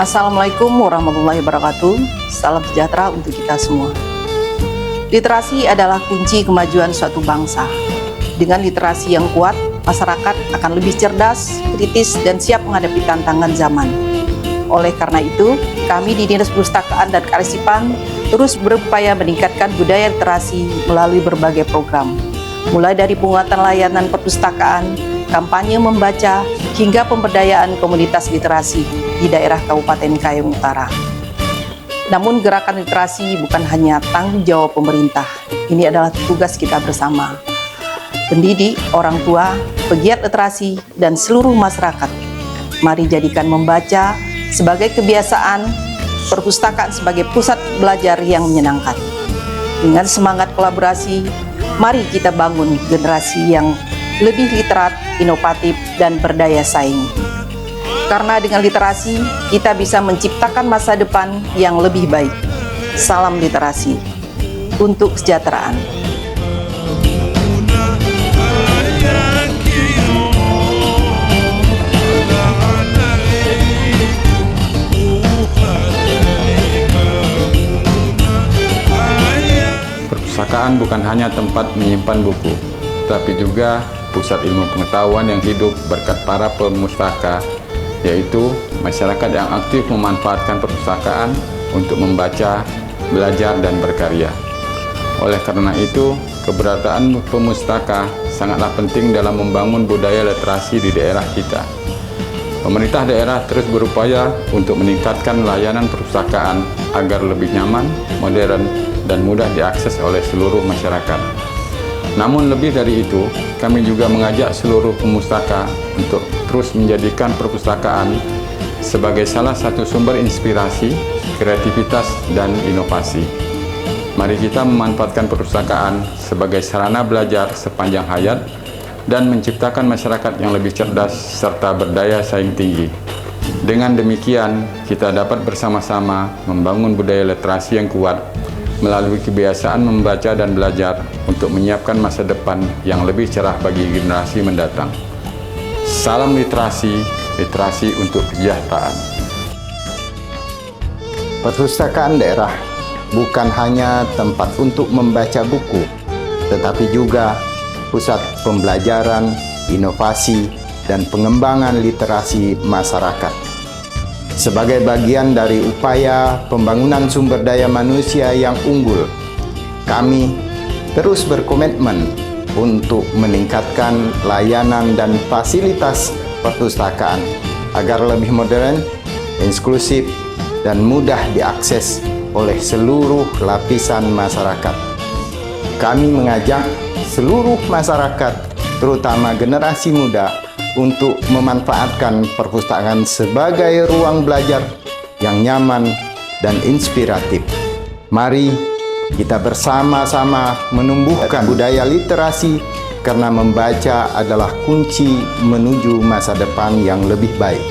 Assalamualaikum warahmatullahi wabarakatuh. Salam sejahtera untuk kita semua. Literasi adalah kunci kemajuan suatu bangsa. Dengan literasi yang kuat, masyarakat akan lebih cerdas, kritis, dan siap menghadapi tantangan zaman. Oleh karena itu, kami di Dinas Perpustakaan dan Kearsipan terus berupaya meningkatkan budaya literasi melalui berbagai program, mulai dari penguatan layanan perpustakaan, kampanye membaca, hingga pemberdayaan komunitas literasi di daerah Kabupaten Kayong Utara. Namun gerakan literasi bukan hanya tanggung jawab pemerintah, ini adalah tugas kita bersama. Pendidik, orang tua, pegiat literasi, dan seluruh masyarakat. Mari jadikan membaca sebagai kebiasaan, perpustakaan sebagai pusat belajar yang menyenangkan. Dengan semangat kolaborasi, mari kita bangun generasi yang lebih literat, inovatif, dan berdaya saing. Karena dengan literasi, kita bisa menciptakan masa depan yang lebih baik. Salam literasi untuk kesejahteraan. Perpustakaan bukan hanya tempat menyimpan buku, tapi juga pusat ilmu pengetahuan yang hidup berkat para pemustaka, yaitu masyarakat yang aktif memanfaatkan perpustakaan untuk membaca, belajar, dan berkarya. Oleh karena itu, keberadaan pemustaka sangatlah penting dalam membangun budaya literasi di daerah kita. Pemerintah daerah terus berupaya untuk meningkatkan layanan perpustakaan agar lebih nyaman, modern, dan mudah diakses oleh seluruh masyarakat. Namun lebih dari itu, kami juga mengajak seluruh pemustaka untuk terus menjadikan perpustakaan sebagai salah satu sumber inspirasi, kreativitas, dan inovasi. Mari kita memanfaatkan perpustakaan sebagai sarana belajar sepanjang hayat dan menciptakan masyarakat yang lebih cerdas serta berdaya saing tinggi. Dengan demikian, kita dapat bersama-sama membangun budaya literasi yang kuat melalui kebiasaan membaca dan belajar untuk menyiapkan masa depan yang lebih cerah bagi generasi mendatang. Salam literasi, literasi untuk kesejahteraan. Perpustakaan daerah bukan hanya tempat untuk membaca buku, tetapi juga pusat pembelajaran, inovasi, dan pengembangan literasi masyarakat. Sebagai bagian dari upaya pembangunan sumber daya manusia yang unggul, kami terus berkomitmen untuk meningkatkan layanan dan fasilitas perpustakaan agar lebih modern, inklusif, dan mudah diakses oleh seluruh lapisan masyarakat. Kami mengajak seluruh masyarakat, terutama generasi muda, untuk memanfaatkan perpustakaan sebagai ruang belajar yang nyaman dan inspiratif. Mari kita bersama-sama menumbuhkan budaya literasi karena membaca adalah kunci menuju masa depan yang lebih baik.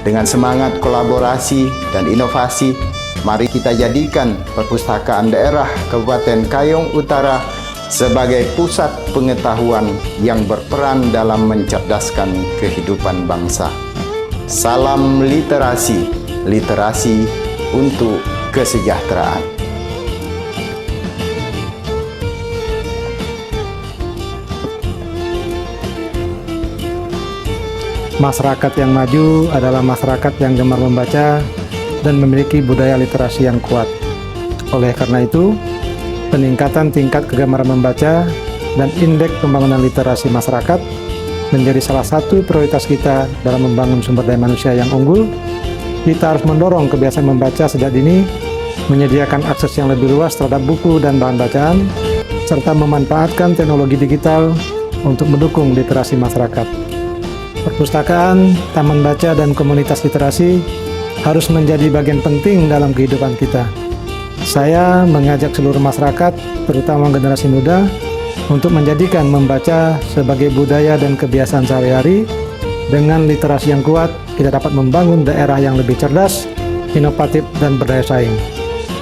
Dengan semangat kolaborasi dan inovasi, mari kita jadikan perpustakaan daerah Kabupaten Kayong Utara sebagai pusat pengetahuan yang berperan dalam mencerdaskan kehidupan bangsa. Salam literasi, literasi untuk kesejahteraan. Masyarakat yang maju adalah masyarakat yang gemar membaca dan memiliki budaya literasi yang kuat. Oleh karena itu, peningkatan tingkat kegemaran membaca dan indeks pembangunan literasi masyarakat menjadi salah satu prioritas kita dalam membangun sumber daya manusia yang unggul. Kita harus mendorong kebiasaan membaca sejak dini, menyediakan akses yang lebih luas terhadap buku dan bahan bacaan, serta memanfaatkan teknologi digital untuk mendukung literasi masyarakat. Perpustakaan, taman baca, dan komunitas literasi harus menjadi bagian penting dalam kehidupan kita. Saya mengajak seluruh masyarakat, terutama generasi muda, untuk menjadikan membaca sebagai budaya dan kebiasaan sehari-hari. Dengan literasi yang kuat, kita dapat membangun daerah yang lebih cerdas, inovatif, dan berdaya saing.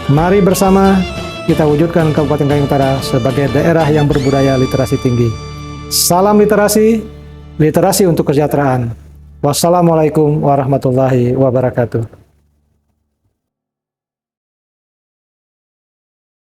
Mari bersama kita wujudkan Kabupaten Kayong Utara sebagai daerah yang berbudaya literasi tinggi. Salam literasi, literasi untuk kesejahteraan. Wassalamualaikum warahmatullahi wabarakatuh.